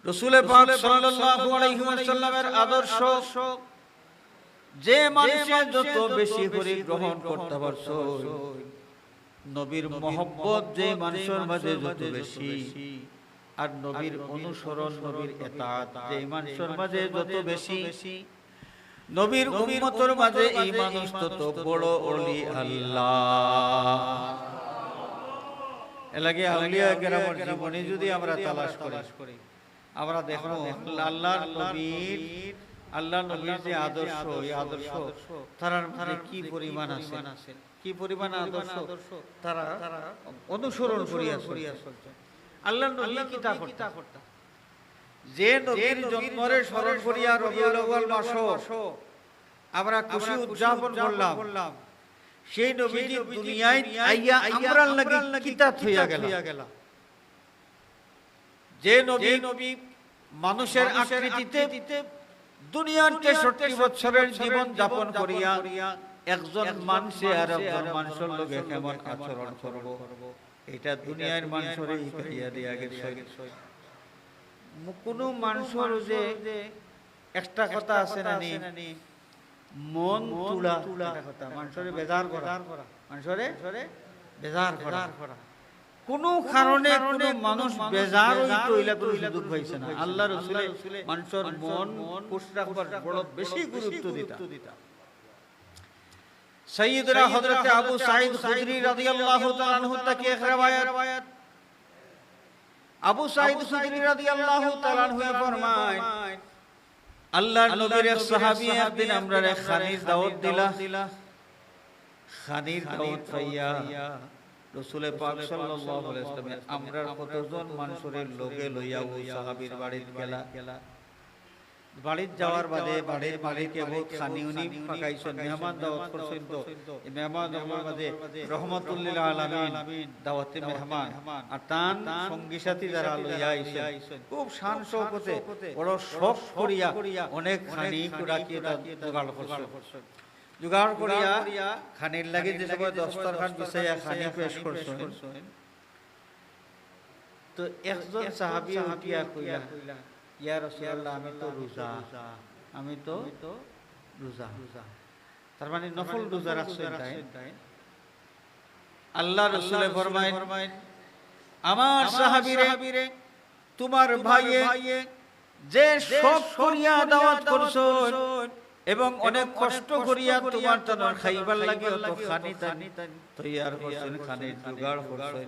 রাসূল পাক সাল্লাল্লাহু আলাইহি ওয়াসাল্লামের আদর্শ যে মানুষে যত বেশি করে গ্রহণ করতে পারছো, নবীর মহব্বত যে মানুষের মাঝে যত বেশি, আর নবীর অনুসরণ নবীর ইতাআত যে মানুষের মাঝে যত বেশি, নবীর উম্মতের মাঝে এই মানুষ তত বড় ওলি আল্লাহ। এলাকে আউলিয়া কেরামের জীবনী যদি আমরা তালাশ করি, আমরা দেখো আল্লাহর নবীর যে আদর্শ, এই আদর্শ তার মধ্যে কি পরিমাণ আছে, কি পরিমাণ আদর্শ তারা অনুসরণ করিয়া চলছে। আল্লাহর নবী কিতা করতা, যে নবীর জন্মের স্মরণ করিয়া রবিউল আউয়াল মাস আমরা খুশি উদযাপন করলাম, সেই নবী দুনিয়ায় আইয়া আমরার লাগি কিতা হইয়া গেল। যে নবী মানুষের আকৃতিতে দুনিয়ার 63 বছরের জীবন যাপন করিয়া একজন মানুষে আর একজন মানুষের লগে কেমন আচরণ করব, এটা দুনিয়ার মানুষের ইকাইয়া দিয়া গেছে। কোন মানুষের যে একটা কথা আছে না নি, মন তুলা কথা, মানুষের বেজার করা, মানুষের বেজার করা। কোন কারণে কোন মানুষ বেজার হইতো ইলা কোনো সুযোগ পাইছে না। আল্লাহ রাসূল মানুষের মন খুশ রাখবার বড় বেশি গুরুত্ব দিতা। সাইয়্যিদনা হযরত আবু সাঈদ খুদরি রাদিয়াল্লাহু তাআলা আনহু থেকে এক riwayat, আবু সাঈদ খুদরি রাদিয়াল্লাহু তাআলা আনহু ফরমায়, আল্লাহর নবীর এক সাহাবী একদিন আমরারে খানির দাওয়াত দিলা। খানির দাওয়াত পাইয়া রাসূল পাক সাল্লাল্লাহু আলাইহি ওয়াসাল্লাম আমরার কতজন মানুষের লগে লইয়া ওই সাহাবীর বাড়িতে গেলা। বাড়িতে যাওয়ার বাদে বাড়ির মালিকে বহুত খানি উনি পাকাইছেন, মেহমান দাওয়াত করছেন। তো এই মেহমান আমার মাঝে রহমাতুল্লিল আলামিন দাওয়াতে মেহমান আর তান সঙ্গী সাথী যারা লইয়া আইছেন, খুব শান শৌকতে বড় শখ করিয়া অনেক খানি রাখিয়ে জোগাড় করছেন। জোগাড় করিয়া খানির লাগি যে সবাই দস্তরখান বিছাইয়া খানি পেশ করছেন। তো একজন সাহাবী উঠিয়া কইলা, ইয়া রাসূলুল্লাহ, আমি তো রোজা। তার মানে নফল রোজা রাখছেন। আল্লাহ রাসূল ফরমায়, আমার সাহাবীরে তোমার ভাইয়ে যে সব করিয়া দাওয়াত করছেন এবং অনেক কষ্ট করিয়া তোমার তখন খাইবার লাগে তো খানি তৈয়ার করছেন, খানির জোগাড় করছেন,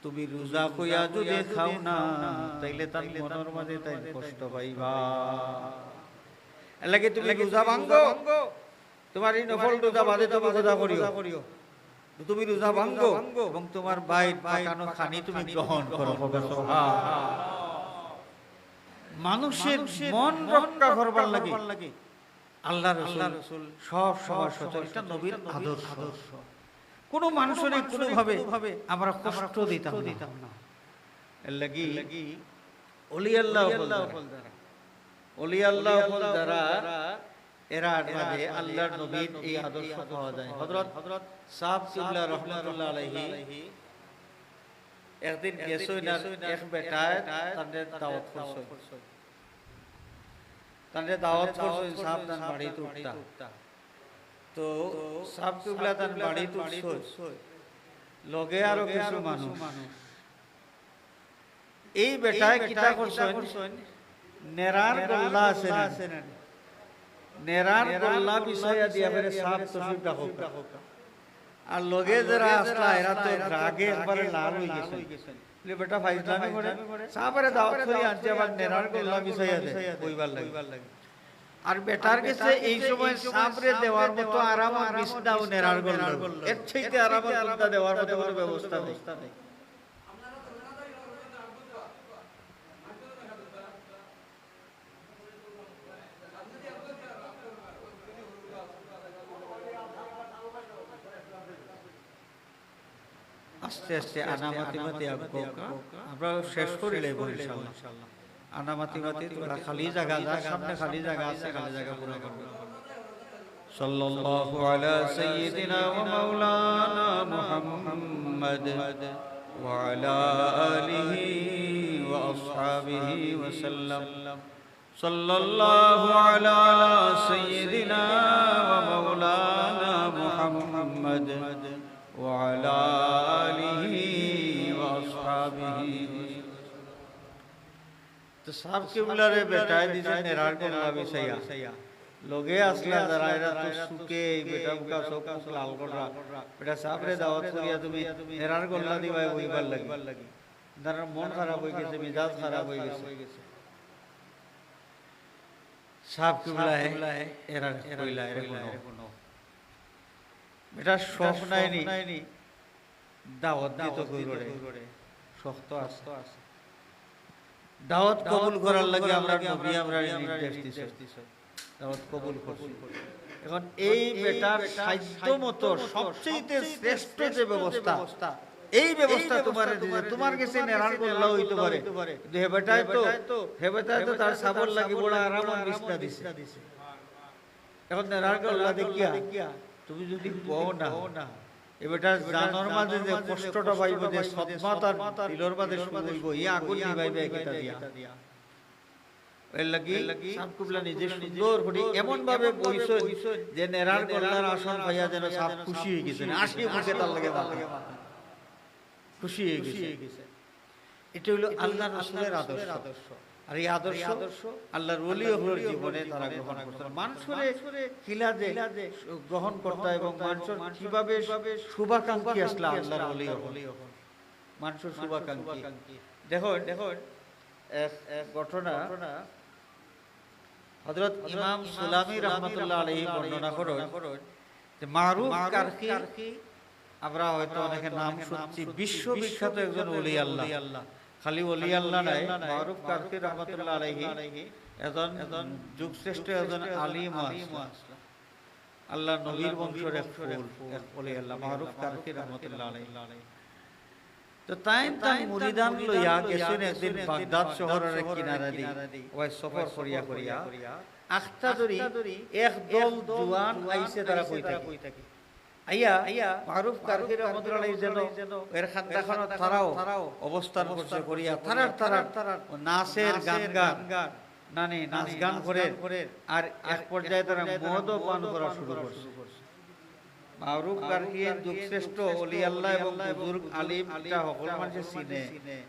তুমি রোজা কইয়া যদি খাও না তাইলে তার মনের মাঝে তাই কষ্ট পাইবা। এলাকে তুমি রোজা ভাঙ্গো, তোমার এই নফল রোজা বাদে তুমি রোজা করিও, তুমি রোজা ভাঙ্গো এবং তোমার ভাই পাকানো খানি তুমি গ্রহণ করো। মানুষের মন রক্ষা করবার লাগে আল্লাহ রাসূল সব সময় সচেতন। এটা নবীর আদর্শ। কোন মানুষের কোনো ভাবে আমরা কষ্ট দিতাম না। এর লাগি ওলি আল্লাহ দ্বারা এরা মাঝে আল্লাহর নবীর এই আদর্শ পাওয়া যায়। হযরত সাহাব কিবলা রাহমাতুল্লাহ আলাইহি একদিন গেছই না, এক বেটায় তাদের দাওয়াত করছে, তাদের দাওয়াত করছে সাবধান বাড়ি উঠতা। তো সাহাব কিবলা তার বাড়ি উঠছে, লগে আরো কিছু মানুষ। এই বেটায় কিতা করছেন, নেরার গল্লা আছে না, নেরার গল্লা বিষয়া দিয়া ফেরে সাহাব তশরিফ রাখো। আর লগে যারা আসলা এরা তো রাগে একবারে লাল হয়ে গেছে। বেটা ফাইজলামি করে সাহাবারে দাওয়াত করি আনছে, আবার নেরার গল্লা বিষয়া দে কইবার লাগে। আর বেটার কাছে এই সময় সাহাবরে দেওয়ার মতো আরাম আর বিছনাও নেরার গল্লা, এর চাইতে আরাম আর দেওয়ার মতো কোনো ব্যবস্থা নেই। আস্তে আস্তে আনামাতিমাতি আমরা শেষ করিলে ইনশাআল্লাহ। আনামাতিমাতি তোরা খালি জায়গা, যার সামনে খালি জায়গা আছে খালি জায়গা পুরো করবে। সাল্লাল্লাহু আলা সাইয়্যিদিনা ওয়া মাওলানা মুহাম্মদ ওয়া আলা আলিহি ওয়া وأصحابه وسلم صلى الله على سيدنا ومولانا محمد وعلى آله وأصحابه তো সাহেব কিবলারে বেটায় দিছে নেরার করলা বিষয়া লোগে আসলা যারা এরা তো সুকে এই বেটামকা সব মুখ লাল কররা বেটা সাহেবরে দাওয়াত করিয়া তুমি নেরার করলা দিবাই বইবার লাগি তার মন খারাপ হয়ে গেছে মিজাজ খারাপ হয়ে গেছে সাহেব কিবলায় এরা কইলা এর কোনো বেটা শখ নাইনি দাওয়াত দিত কইরে শক্ত আছে দাওয়াত কবুল করার লাগে আমরা নবী আমরা নির্দেশ দিছি দাওয়াত কবুল করছি এখন এই বেটার সাধ্য মতো সবচেয়ে শ্রেষ্ঠ যে ব্যবস্থা এই ব্যবস্থা তোমার দিছে তোমার কাছে নেরান করলা হইতে পারে কিন্তু হে বেটায় তো তার সাবল লাগি বড় আরামত বিছনা দিছে এখন নেরান করলা দেখিয়া তুমি যদি কও না এবারে জানোর মাঝে যে কষ্টটা পাইব যে সদমা তার দিলর মাঝে শুইব ইয়া আগুন নিভাইবে কিতা দিয়া এর লাগি সাপ কুবলা নিজে সুন্দর করে এমন ভাবে বইছো যে নেরার গল্লার আসন পাইয়া যেন সাপ খুশি হয়ে গেছে আসি মুখে তার লাগে খুশি হয়ে গেছে এটা হলো আল্লাহর রাসূলের আদর্শ আর এই আদর্শ আল্লাহর ওলি হলোর জীবনে তারা গ্রহণ করতে মানুষের কিলা যে গ্রহণ করতে এবং মানুষের কিভাবে শুভাকাঙ্ক্ষী আসলে আল্লাহর ওলি মানুষের শুভাকাঙ্ক্ষী দেখো এক ঘটনা হযরত ইমাম সুলামি রাহমাতুল্লাহ আলাইহি বর্ণনা করেন যে মারুফ কারখি আমরা হয়তো অনেকে নাম শুনছি বিশ্ববিখ্যাত একজন ওলি আল্লাহ খালি ওলি আল্লাহ নাই মারুফ কারখি রাহমাতুল্লাহ আলাইহি একজন যুগশ্রেষ্ঠ একজন আলিম আল্লাহ নবীর বংশের এক ওলি আল্লাহ মারুফ কারখি রাহমাতুল্লাহ আলাইহি তো তাই মুরিদান লইয়া গেছেন একদিন বাগদাদ শহরের কিনারা দি ওই সফর করিয়া আখতা ধরি এক দল জওয়ান আইছে তারা কই থাকে আইয়া মারুফ কারখি রাহমাতুল্লাহ আলাইহি যেন এর খানদাখানত তারাও অবস্থান করছে করিয়া তারার নাচের গান নানি নাচ গান করে আর এক পর্যায়ে তারা মদ পান করা শুরু করছে মারুফ কারখি যুগশ্রেষ্ঠ ওলি আল্লাহ এবং বুজুর্গ আলিম এটা সকল মানুষে চিনে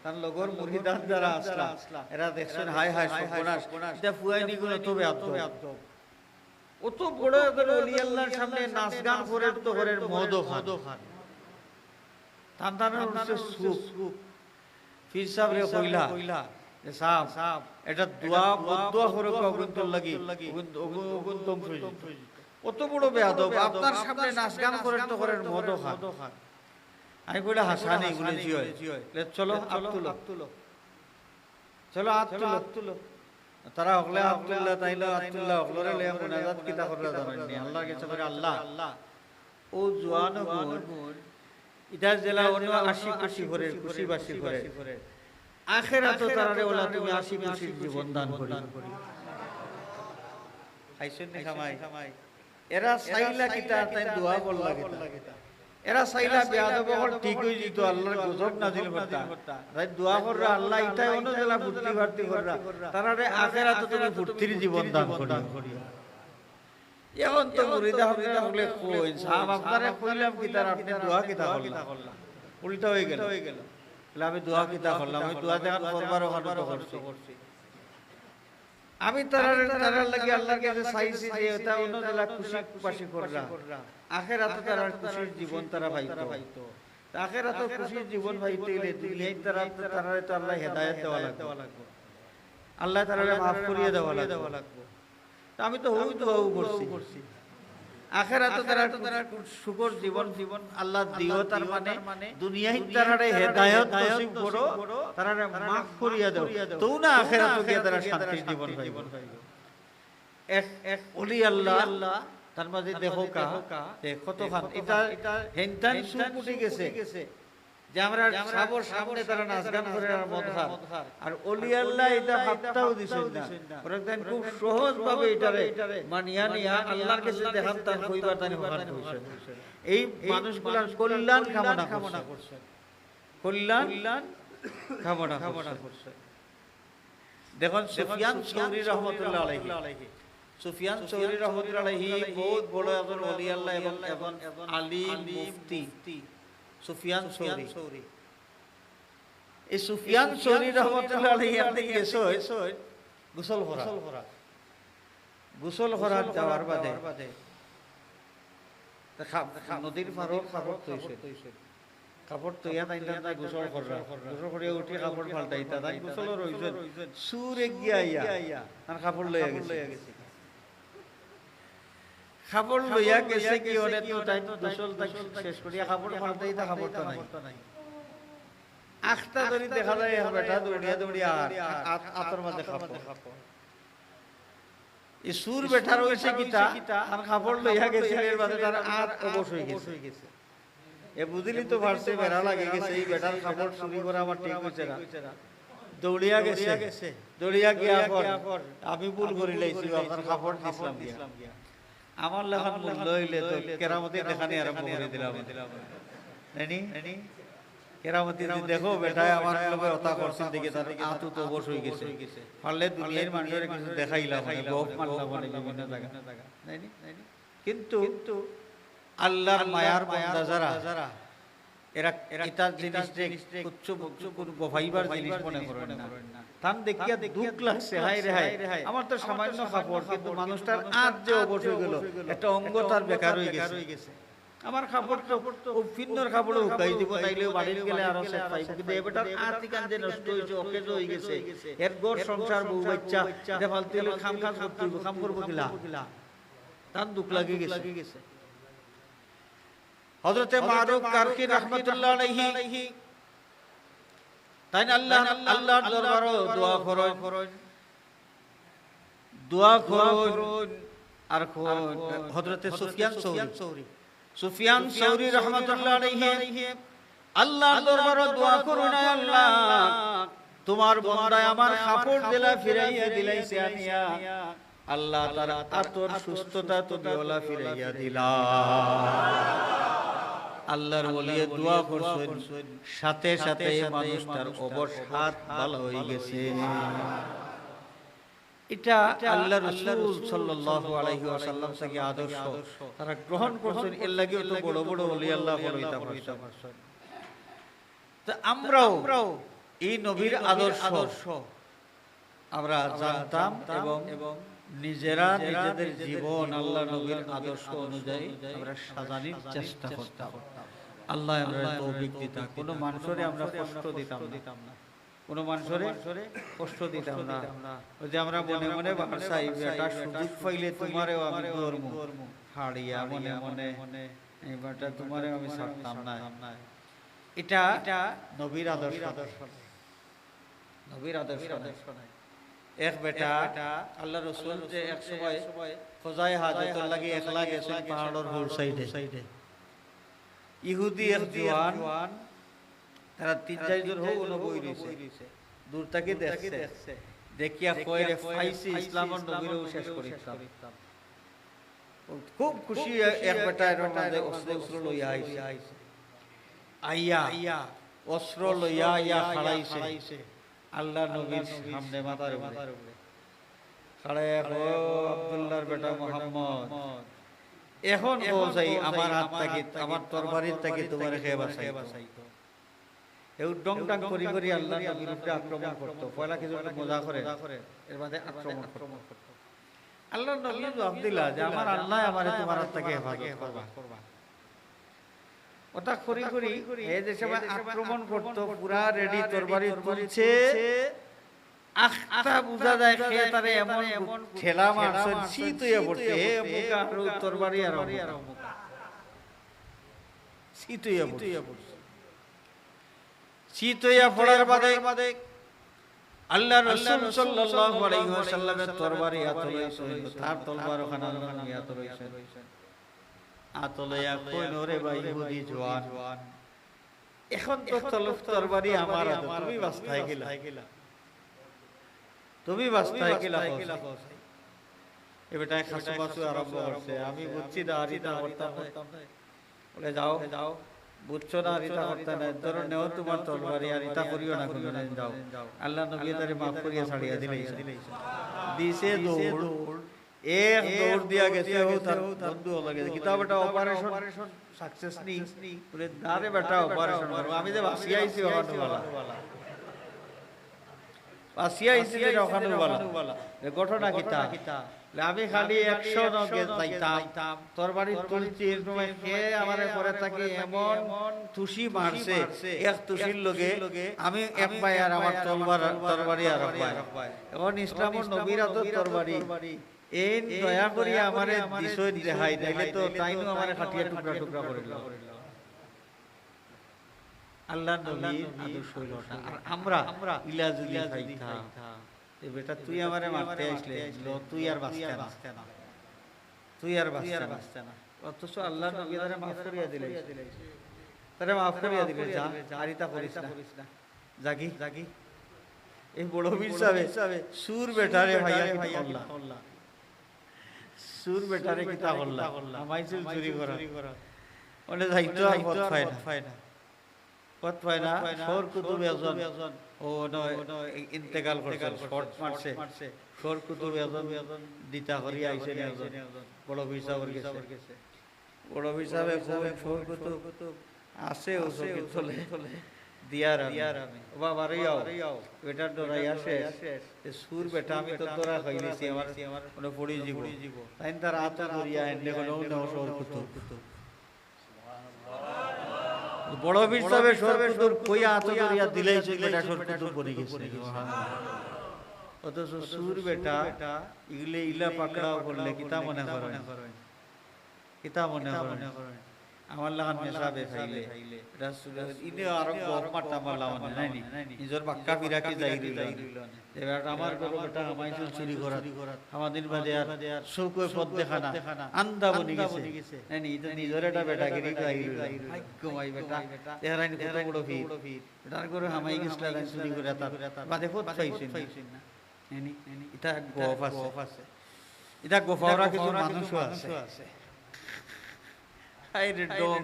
তার লগর মুরিদান যারা আসলা এরা দেখছেন হায় সর্বনাশ এটা ফুয়াইনি গুলো তো বেয়াদব অত বড় একজন ওলি আল্লাহর সামনে নাচ গান করে তো হরের মদ খান তান্তানের উঠছে সুখ পীর সাহেব রে কইলা যে সাহেব এটা দোয়া বদদোয়া করে অগুন্তর লাগি অগুন্তম কত বড় বেয়াদব আপনার সামনে নাচ গান করেন তো করেন মদ খান আমি কইলা হাসানি এগুলো জি হয় চলো হাত তুলো তারা হকলে আব্দুল্লাহ তাইলা আব্দুল্লাহ হকলরে লয়া মুনাজাত কিতা করলা জানেননি আল্লাহর কাছে বলে আল্লাহ ও জওয়ান গুণ ইদা জেলা অন্য আশি খুশি বাসি করে আখিরাতে তারারে ওলা তুমি আশি খুশির জীবন দান করি আইছেন নি খামাই এরা সাইলা কিতা তাই দোয়া করলা কিতা এরা সাইলা বেয়াদব হল ঠিক হই জিত আল্লাহর গজব নাজিল করতা তাই দোয়া কররা আল্লাহ ইতাই অন্য জেলা ফুর্তি কররা তারারে আখিরাতে তুমি ফুর্তির জীবন দান করি এখন তো মুরিদা হলে কই সাহেব আপনারে কইলাম কি তার আপনি দোয়া কিতা করলা উল্টা হয়ে গেল বলে আমি দোয়া কিতা করলাম আমি দোয়া দেখান করবার ওখানে করছি আমি তারার লাগি আল্লাহর কাছে চাইছি যে এটা অন্য জেলা খুশি পাশি কররা আখিরাতে তারার খুশির জীবন তারা পাইতো আখিরাতে খুশির জীবন পাইতে গেলে দুনিয়ায় তারারে তো আল্লাহ হেদায়েত দেওয়া লাগবে আল্লাহ তারারে মাফ করিয়ে দেওয়া লাগবে আমি তো হই দোয়াও করছি আখিরাতে তারা সুখর জীবন আল্লাহ দিও তার মানে দুনিয়ায় তারারে হেদায়েত নসিব করো তারারে মাফ করিয়া দাও তো না আখিরাতে গিয়ে তারা শান্তির জীবন পাইব এক ওলি আল্লাহ তার মাঝে দেখো তো খান এটা হেনতান সুখ উঠে গেছে যে আমরা সাবর সামনে তারা নাচ গান করে আর মদ খান আর ওলি আল্লাহ এটা হাতটাও দিছেন না ওরকম খুব সহজ ভাবে এটারে মানিয়া নিয়া আল্লাহর কাছে দেখান তার কইবার তানি ওখান কইছেন এই মানুষগুলার কল্যাণ কামনা করছেন কল্যাণ কামনা করছেন দেখুন সুফিয়ান সৌরি রহমতুল্লাহ আলাইহি, সুফিয়ান সৌরি রহমতুল্লাহ আলাইহি বহুত বড় একজন ওলি আল্লাহ এবং একজন আলিম মুফতি সুফিয়ান সৌরি। এই সুফিয়ান সৌরি রহমতুল্লাহ আলাইহি আপনি গেছো গোসল করার যাওয়ার বাদে নদীর পাড়র কাপড় তৈয়া তাই গোসল করিয়া উঠি কাপড় পাল্টাইতা তাই গোসল রইছেন সুরে গিয়া আর কাপড় লইয়া গেছে কাপড় লইয়া গেছে কি ওরে তো তাই গোসল তাই শেষ করিয়া কাপড় পাল্টাইতা কাপড়টা নাই আখটা ধরি দেখা যায় বেটা দৌড়িয়া আতর মাঝে কাপড় এই সুর বেটা রয়েছে কিটা আর কাপড় লইয়া গেছে এর বাদে তার আত অবশ্যই গেছে এ বুঝলি তো ভারসে বেড়া লাগে গেছে এই বেটার কাপড় চুরি করে আমার ঠিক হইছে না দৌড়িয়া গিয়া পর আমি ভুল করি লাইছি আপনার কাপড় দিছিলাম গিয়া আমার লেখার মূল্য হইলে তো কেরামতি দেখানি আরম্ভ করে দিলাম নানি কেরামতি দেখো বেটায় আমার লগে কথা করছেন দেখে তার আতু তো অবশ্যই গেছে পারলে দুনিয়ার মানুষের কিছু দেখাইলাম গপ মারলাম বিভিন্ন জায়গা নানি কিন্তু আল্লাহর মায়ার বান্দা যারা এরা এটার জিনিসটা উচ্চ কোন গভাইবার জিনিস মনে করেন না তান দেখিয়া দুঃখ লাগছে হাই রে হাই আমার তো সামান্য কাপড় কিন্তু মানুষটার আজ যে অবশ্যই গেল একটা অঙ্গ তার বেকার হয়ে গেছে আমার কাপড় তো ফিন্নর কাপড় উকাই দিব তাইলে বাড়িতে গেলে আরো সেট পাইব কিন্তু এবারটার আতি কান্দে নষ্ট হইছে অকেজ হয়ে গেছে এর ঘর সংসার বউ বাচ্চা এটা ফালতু হলে খাম করব কিলা তান দুঃখ লাগে গেছে হযরতে মারুফ কারকি রাহমাতুল্লাহ আলাইহি তাই আল্লাহর দরবারে দোয়া করুন আর হযরতে সুফিয়ান সৌরি রাহমাতুল্লাহ আলাইহি আল্লাহর দরবারে দোয়া করুন আল্লাহ তোমার বান্দা আমার কাপড় দিলা ফিরাইয়া দিলাইছে আনিয়া আল্লাহ তার আতর সুস্থতা তো দিওলা ফিরাইয়া দিলা আল্লাহর ওলিয়ে দোয়া করছেন সাথে সাথে মানুষটার অবসাদ ভালো হয়ে গেছে এটা আল্লাহর রাসূল সাল্লাল্লাহু আলাইহি ওয়াসাল্লাম থেকে আদর্শ তারা গ্রহণ করছেন এর লাগি তো বড় বড় ওলি আল্লাহ বলইতা পারছেন তো আমরাও এই নবীর আদর্শ আমরা জানতাম এবং নিজেরা নিজেদের জীবন আল্লাহ নবীর আদর্শ অনুযায়ী আমরা সাজানোর চেষ্টা করতাম আল্লাহ আমরা তৌফিক দিতা কোনো মানুষরে আমরা কষ্ট দিতাম না কোনো মানুষরে কষ্ট দিতাম না ওই যে আমরা মনে মনে ভাষাই বেটা সুযোগ পাইলে তোমারেও আমি ধর্ম হাড়িয়া মনে এই বেটা তোমারেও আমি ছাড়তাম না এটা নবীর আদর্শ এক বেটা আল্লাহ রাসূল যে এক সময় খোজায়ে হাজতের লাগি একলা গেছেন পাহাড়ের হোল সাইডে ইহুদি এক জওয়ান তারা 3-4 জন হোক ওনো বই রইছে দূর থেকে দেখছে দেখিয়া কইরে ফাইসি ইসলামের নবীরও শেষ করিতাম খুব খুশি এক বেটা এর মধ্যে অস্ত্র লইয়া আইছে আইয়া অস্ত্র লইয়া খাড়াইছে আল্লাহ নবীর সামনে মাথার উপরে খাড়ায়া কয় আব্দুল্লাহর বেটা মুহাম্মদ এখন বলছাই আমার হাত থেকে আমার তরবারির থেকে তোমার খেয়ে বাঁচাইতো এই ডং ডাং করি আল্লাহ নবীর উপরে আক্রমণ করত পয়লা কিছু মজা করে এর বাদে আক্রমণ করত আল্লাহ নবী জবাব দিলা যে আমার আল্লাহ আমারে তোমার হাত থেকে হেফাজত করবা ওটা করি এই যে সবাই আক্রমণ করত পুরা রেডি তরবারি তুলছে আখটা বুঝা যায় কে তারে এমন ঠেলা মারছে শীত হয়ে পড়ছে মুখ আর তরবারি আর শীত হয়ে পড়ছে শীত হয়ে পড়ার বাদে আল্লাহ রাসূল সাল্লাল্লাহু আলাইহি ওয়াসাল্লামের তরবারি হাতে লইছে তার তরবার ওখানে নিয়ে হাতে লইছে আতলয়া কইন ওরে ভাই ইহুদি জওয়ান এখন তো তরবারি আমার হাতে তুমি বাস্তায় গেলা এ বেটা খাসু বাসু আরম্ভ করছে আমি বুঝছি দাঁড়িয়ে করতাম বলে যাও বুঝছো না রিতা করতে না ধরো নেও তোমার তরবারি আর রিতা করিও না কোনোদিন যাও আল্লাহ নবী তারে মাফ করিয়া ছাড়িয়া দিলেই দিছে দৌড় এক দৌড় দিয়া গেছে ও তার বন্ধু হলো গেছে কিতাবটা অপারেশন সাকসেস নি বলে দারে বেটা অপারেশন করব আমি যে বাসি আইছি ওখানে বলা বাসি আইছি যে ওখানে বলা ঘটনা কিতা আমি খালি 100 নগে যাইতাম তোর বাড়ি তুলছি সময় কে আমারে পরে থাকি এমন তুষি মারছে এক তুষির লগে আমি এক পাই আর আমার তরবারি আর পাই এখন ইসলামের নবীর আদর তরবারি এই দয়া করি আমারে দিশই দেখাই দিলে তো তাইনো আমারে কাটিয়া টুকরা টুকরা করে দিল আল্লাহ নবীর আদর্শ হইল না আর আমরা ইলাজুলি খাইতা এ বেটা তুই আমারে মারতে আসলে তুই আর বাঁচতে না তুই আর বাঁচতে না অথচ আল্লাহ নবী তারে মাফ করিয়া দিলে তারে মাফ করিয়া দিলে যা আরিতা করিস না জাগি এই বড় বীর সাহেব সুর বেটারে ভাইয়া কি করলা সুর বেটারে কিতা করলা আমাইছিল চুরি করা ওনে যাইতো আর পথ পায় না সর কুতুব একজন ও নয় ইন্তেকাল করছে শর্ট মারছে সর কুতুব একজন দিতা করি আইছে একজন বড় হিসাবের গেছে বড় হিসাবে সর কুতুব আছে ও সকি চলে দিয়ার আমি বাবা রিয়াও বেটার ডরাই আসে সুর বেটা আমি তো তোরা খাইলেছি আমার কোনো পড়ি জীব তাই তার আত ধরিয়া এনে কোনো সর কুতুব বড় বীর সাহেব সরকুতুব কইয়া আত করিয়া দিলেই সেই বেটা সরকুতুব বনি গেছে অথচ সুর বেটা ইগলে ইলা পাকড়াও করলে কিতা মনে করেন আমার লাগান মেসাবে খাইলে রাসূল ইনে আরো গপ মারতা মারলা মানে নাইনি নিজের বাক্কা ফিরাকি যাই দিল এবার আমার গরু বেটা আমাইছিল চুরি করা আমাদের বাদে আর সুকো পথ দেখানা আন্দা বনি গেছে নাইনি এটা নিজের এটা বেটা গিরি গাই দিল কমাই বেটা তেহরানি কত বড় ফির এটার গরু হামাই গেছলা চুরি করে তার বাদে পথ পাইছেন না নাইনি এটা গপ আছে এটা গফাওরা কিছু মানুষ আছে আইরে ডং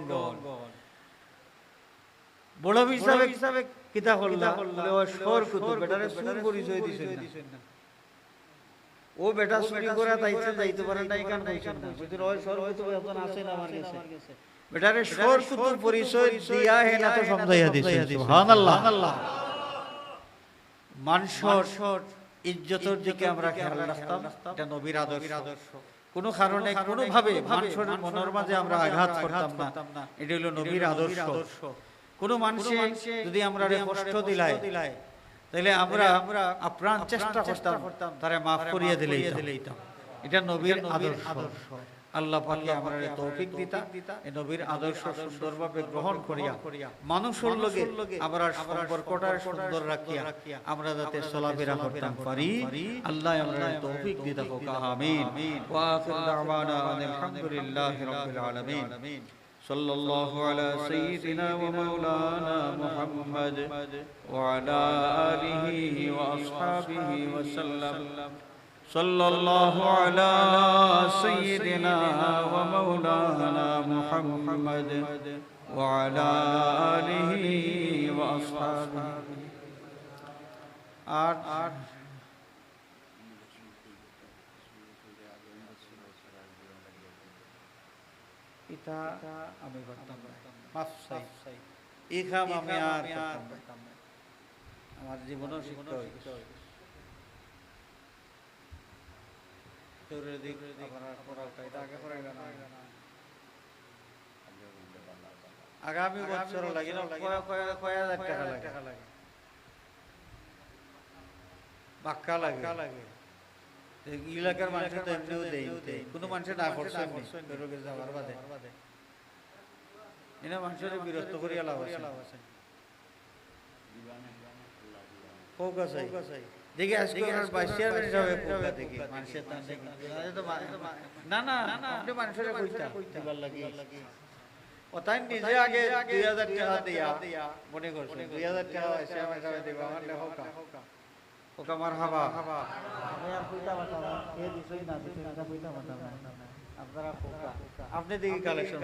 বড় হিসাবে কিতা হল্লা বলে ও সর কুতুব বেটারে সুর পরিচয় দিছেন না ও বেটা চুরি করে তাইতে যাইতে পারে না কান কইছেন না যদি ওই সর কুতুব এখন আসে না আমার কাছে বেটারে সর কুতুব পরিচয় দিয়া হে না তো সমঝাইয়া দিছেন সুবহানাল্লাহ মানুষের ইজ্জতের দিকে আমরা খেয়াল রাখতাম এটা নবীর আদর্শ কোনো কারণে কোনো ভাবে মানুষের মনের মাঝে আমরা আঘাত করতাম না এটা হলো নবীর আদর্শ কোনো মানুষে যদি আমরা কষ্ট দিলাই তাহলে আমরা আপ্রাণ চেষ্টা করতাম তারে মাফ করিয়ে দিলেই এটা নবীর আদর্শ আল্লাহ পাক আমাদের তৌফিক দিতা এই নবীর আদর্শ সুন্দরভাবে গ্রহণ করিয়া মানুষের লগে আমরা সম্পর্কটা সুন্দর রাখিয়া আমরা যাতে চলাফেরা করতাম পারি আল্লাহ আমাদের তৌফিক দিতা হোক আমিন ওয়া আখির দাওয়ানা আলহামদুলিল্লাহি রাব্বিল আলামিন সাল্লাল্লাহু আলা সাইয়্যিদিনা ওয়া মাওলানা মুহাম্মদ ওয়া আলা আলিহি ওয়া আসহাবিহি ওয়া সাল্লাম صلى الله على سيدنا ومولانا محمد وعلى آله وأصحابه এটা আমি করতাম মাফ চাই এই কাম আমি আর করতাম না আমার জীবনের শিক্ষা হইছে আগামী বছর লাগে কয় হাজার টাকা লাগে বাক্কা লাগে এলাকার মানুষ তো এমনিও দেয় কোনো মানুষের না করছে যাওয়ার বাদে এনে মানুষের বিরক্ত করিয়া লাভ আছে দেখি আজকে বাইশিয়ার হিসাবে পোকা দেখি মানুষের টান দেখি না আপনি মানুষের কইতা দিবার লাগি ওটাই নিজে আগে 2000 টাকা দিয়া মনে করছে 2000 টাকা এসে আমার কাছে দেব আমার লেখা ওকা মারহাবা আমি আর কইতা মাতা কে দিছই না কইতা মাতা আপনারা আপনি দেখি কালেকশন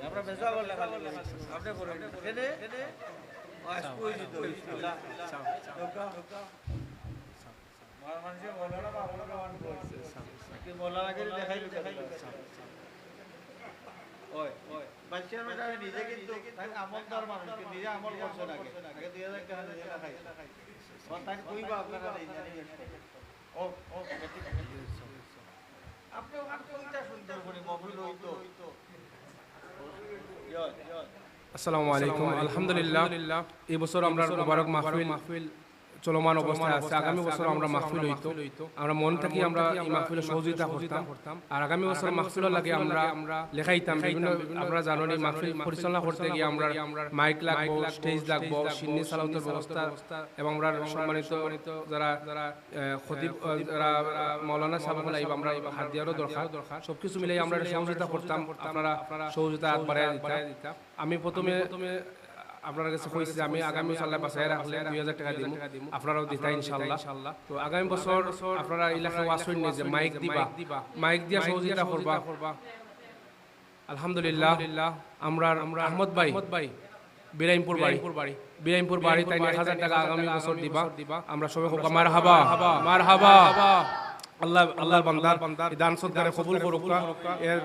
আমরা বেচা বললে আপনি করেন এনে আজকুইজিত বিসমিল্লাহ মানুষে বলানা বা আপনারা ওয়ান করছে কি বলানাকে দেখাই ওই বাচ্চার মেয়েটা নিজে কিন্তু আমলদার মানুষ নিজে আমল করছে না আগে 2000 টাকা দিয়ে খাই তাই কইবা আপনারা এই জানি ও আপনি কোনটা সুন্দর করে মহফিল হইতো আসসালামু আলাইকুম আলহামদুলিল্লাহ এই বছর আমরা মুবারক মাহফিল চলমান অবস্থায় আছে আগামী বছর আমরা মাহফিল হইতো আমরা মন থেকে আমরা এই মাহফিলে সহযোগিতা করতাম আর আগামী বছর মাহফিলের লাগে আমরা লেখাইতাম বিভিন্ন আপনারা জানেন এই মাহফিল পরিচালনা করতে গিয়ে আমরা মাইক লাগবো স্টেজ লাগবো সিন্নি সালাউতের ব্যবস্থা এবং আমরা সম্মানিত যারা খতিব যারা মাওলানা সাহেব লাইব আমরা হাত দেওয়ারও দরকার সবকিছু মিলে আমরা সহযোগিতা করতাম আপনারা সহযোগিতা বাড়ায় দিতাম আমি প্রথমে আপনার কাছে কইছি আমি আগামী বছর বাসায় রাখলে 2000 টাকা দিব আপনারাও দিতা ইনশাআল্লাহ তো আগামী বছর আপনারা এলাকা ওয়াসুন নিয়ে যে মাইক দিয়া সহযোগিতা করবা আলহামদুলিল্লাহ আমরা আহমদ ভাই বিরাইমপুর বাড়ি তাই 1000 টাকা আগামী বছর দিবা আমরা সবাই হোক মারহাবা আল্লাহর বান্দার দান সদকারে কবুল করুক এর